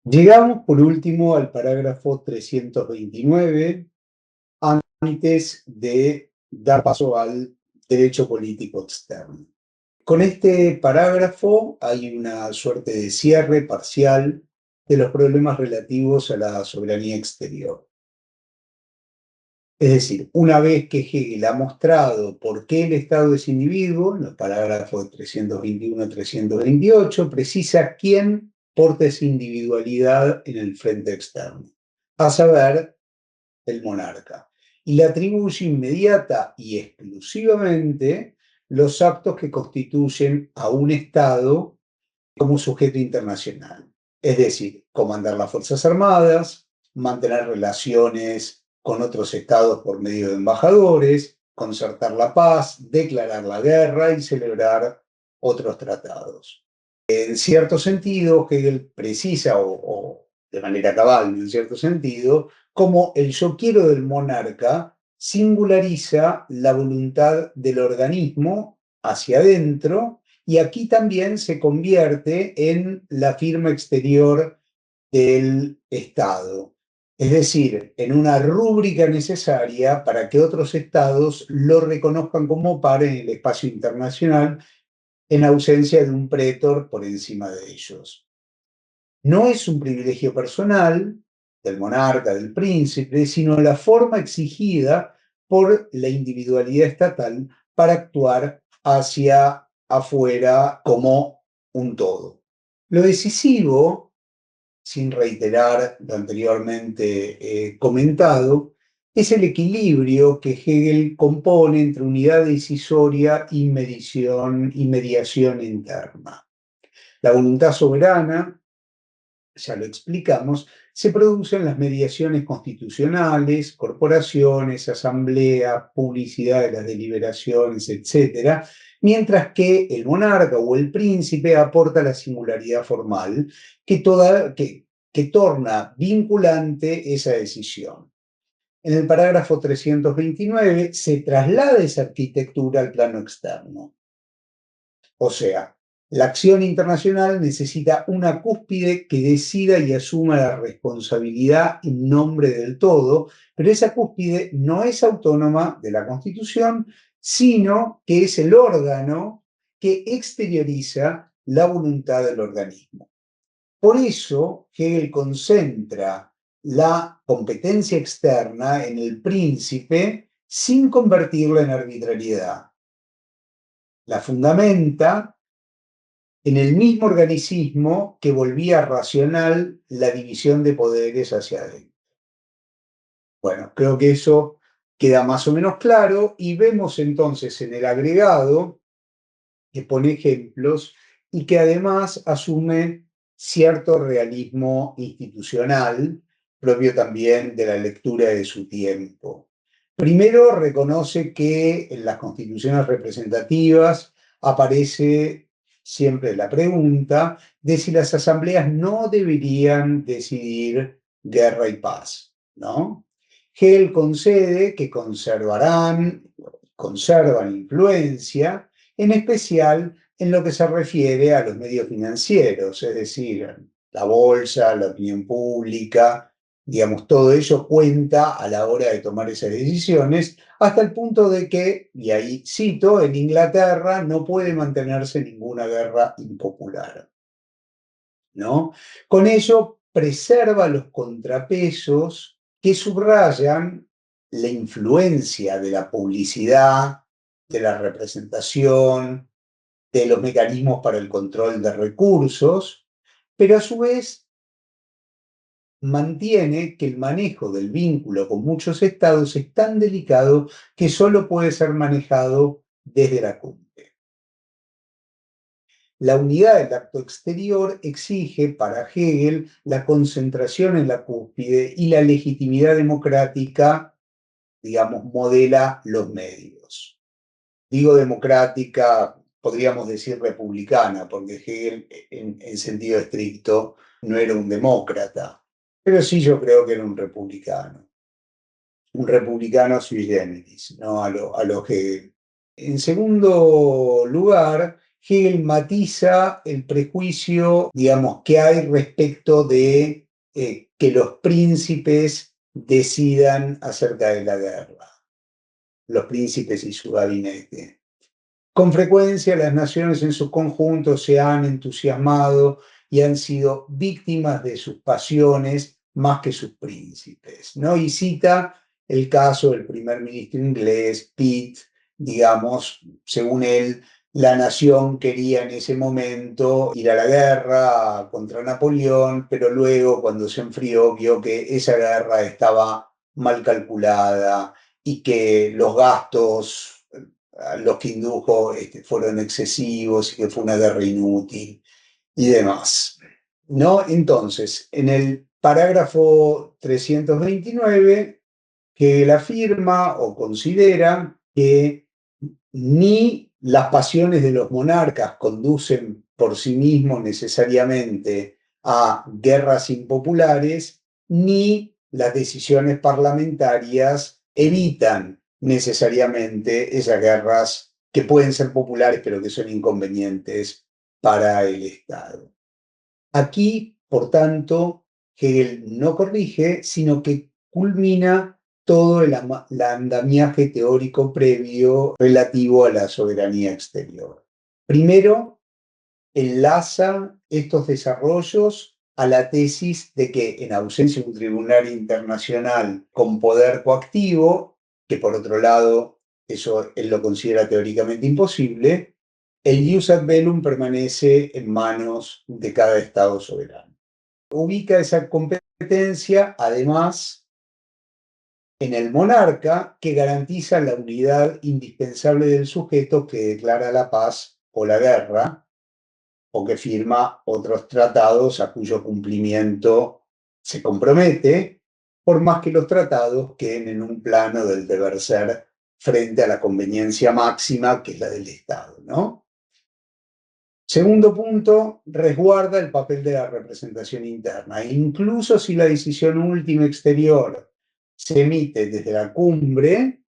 Llegamos por último al parágrafo 329, antes de dar paso al derecho político externo. Con este parágrafo hay una suerte de cierre parcial de los problemas relativos a la soberanía exterior. Es decir, una vez que Hegel ha mostrado por qué el Estado es individuo, en los parágrafos 321 y 328, precisa quién porta esa individualidad en el frente externo, a saber, el monarca, y le atribuye inmediata y exclusivamente los actos que constituyen a un Estado como sujeto internacional, es decir, comandar las Fuerzas Armadas, mantener relaciones con otros estados por medio de embajadores, concertar la paz, declarar la guerra y celebrar otros tratados. En cierto sentido, Hegel precisa, o de manera cabal, en cierto sentido, como el yo quiero del monarca singulariza la voluntad del organismo hacia adentro y aquí también se convierte en la firma exterior del Estado, es decir, en una rúbrica necesaria para que otros estados lo reconozcan como par en el espacio internacional en ausencia de un prétor por encima de ellos. No es un privilegio personal del monarca, del príncipe, sino la forma exigida por la individualidad estatal para actuar hacia afuera como un todo. Lo decisivo, sin reiterar lo anteriormente comentado, es el equilibrio que Hegel compone entre unidad decisoria y mediación interna. La voluntad soberana, ya lo explicamos, se producen las mediaciones constitucionales, corporaciones, asambleas, publicidad de las deliberaciones, etc., mientras que el monarca o el príncipe aporta la singularidad formal que torna vinculante esa decisión. En el parágrafo 329 se traslada esa arquitectura al plano externo. O sea, la acción internacional necesita una cúspide que decida y asuma la responsabilidad en nombre del todo, pero esa cúspide no es autónoma de la Constitución, sino que es el órgano que exterioriza la voluntad del organismo. Por eso, Hegel concentra la competencia externa en el príncipe sin convertirla en arbitrariedad. La fundamenta en el mismo organicismo que volvía racional la división de poderes hacia adentro. Bueno, creo que eso queda más o menos claro y vemos entonces en el agregado que pone ejemplos y que además asume cierto realismo institucional propio también de la lectura de su tiempo. Primero reconoce que en las constituciones representativas aparece siempre la pregunta de si las asambleas no deberían decidir guerra y paz, ¿no? Hegel concede que conservan influencia, en especial en lo que se refiere a los medios financieros, es decir, la bolsa, la opinión pública, digamos, todo ello cuenta a la hora de tomar esas decisiones, hasta el punto de que, y ahí cito, en Inglaterra no puede mantenerse ninguna guerra impopular, ¿no? Con ello preserva los contrapesos que subrayan la influencia de la publicidad, de la representación, de los mecanismos para el control de recursos, pero a su vez mantiene que el manejo del vínculo con muchos estados es tan delicado que solo puede ser manejado desde la cumbre. La unidad del acto exterior exige para Hegel la concentración en la cúspide y la legitimidad democrática, digamos, modela los medios. Digo democrática, podríamos decir republicana, porque Hegel en sentido estricto no era un demócrata, pero sí yo creo que era un republicano sui generis, ¿no? A lo Hegel. En segundo lugar, Hegel matiza el prejuicio, digamos, que hay respecto de que los príncipes decidan acerca de la guerra, los príncipes y su gabinete. Con frecuencia las naciones en su conjunto se han entusiasmado y han sido víctimas de sus pasiones más que sus príncipes, ¿no? Y cita el caso del primer ministro inglés, Pitt, digamos, según él, la nación quería en ese momento ir a la guerra contra Napoleón, pero luego cuando se enfrió vio que esa guerra estaba mal calculada y que los gastos a los que indujo fueron excesivos y que fue una guerra inútil y demás, ¿no? Entonces, en el parágrafo 329, que él afirma o considera que ni las pasiones de los monarcas conducen por sí mismos necesariamente a guerras impopulares, ni las decisiones parlamentarias evitan necesariamente esas guerras que pueden ser populares pero que son inconvenientes para el Estado. Aquí, por tanto, Hegel no corrige, sino que culmina todo el andamiaje teórico previo relativo a la soberanía exterior. Primero, enlaza estos desarrollos a la tesis de que en ausencia de un tribunal internacional con poder coactivo, que por otro lado eso él lo considera teóricamente imposible, el ius ad bellum permanece en manos de cada Estado soberano. Ubica esa competencia, además, en el monarca, que garantiza la unidad indispensable del sujeto que declara la paz o la guerra, o que firma otros tratados a cuyo cumplimiento se compromete, por más que los tratados queden en un plano del deber ser frente a la conveniencia máxima, que es la del Estado, ¿no? Segundo punto, resguarda el papel de la representación interna. Incluso si la decisión última exterior se emite desde la cumbre,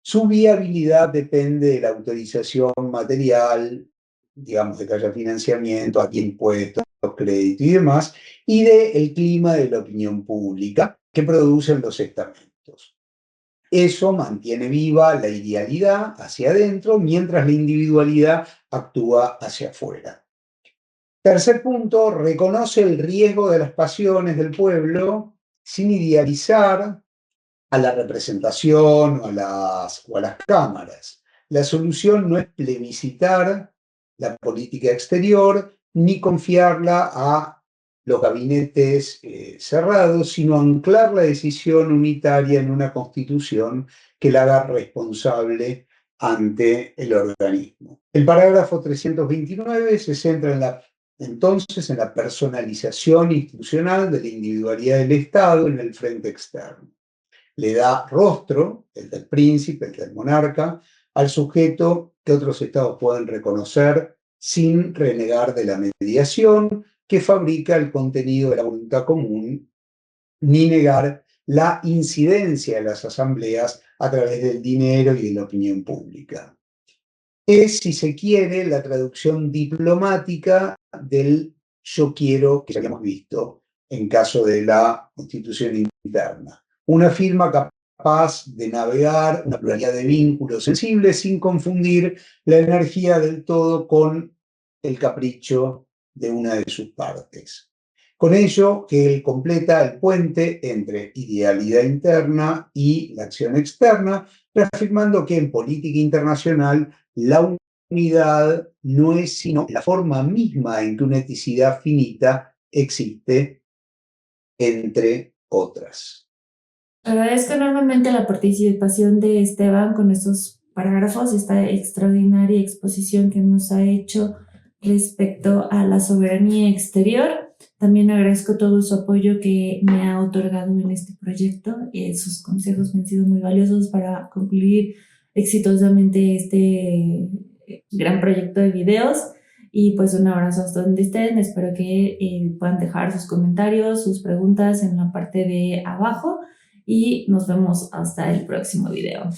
su viabilidad depende de la autorización material, digamos, de que haya financiamiento, aquí impuestos, crédito y demás, y del clima de la opinión pública que producen los estamentos. Eso mantiene viva la idealidad hacia adentro, mientras la individualidad actúa hacia afuera. Tercer punto, reconoce el riesgo de las pasiones del pueblo sin idealizar a la representación o a las cámaras. La solución no es plebiscitar la política exterior ni confiarla a los gabinetes cerrados, sino anclar la decisión unitaria en una constitución que la haga responsable ante el organismo. El parágrafo 329 se centra entonces en la personalización institucional de la individualidad del Estado en el frente externo. Le da rostro, el del príncipe, el del monarca, al sujeto que otros estados pueden reconocer sin renegar de la mediación que fabrica el contenido de la voluntad común, ni negar la incidencia de las asambleas a través del dinero y de la opinión pública. Es, si se quiere, la traducción diplomática del yo quiero que ya habíamos visto en caso de la constitución interna. Una firma capaz de navegar una pluralidad de vínculos sensibles sin confundir la energía del todo con el capricho de una de sus partes. Con ello, que él completa el puente entre idealidad interna y la acción externa, reafirmando que en política internacional la unidad no es sino la forma misma en que una eticidad finita existe entre otras. Agradezco enormemente la participación de Esteban con estos parágrafos, esta extraordinaria exposición que nos ha hecho respecto a la soberanía exterior. También agradezco todo su apoyo que me ha otorgado en este proyecto. Sus consejos me han sido muy valiosos para concluir exitosamente este gran proyecto de videos. Y pues un abrazo hasta donde estén. Espero que puedan dejar sus comentarios, sus preguntas en la parte de abajo y nos vemos hasta el próximo video.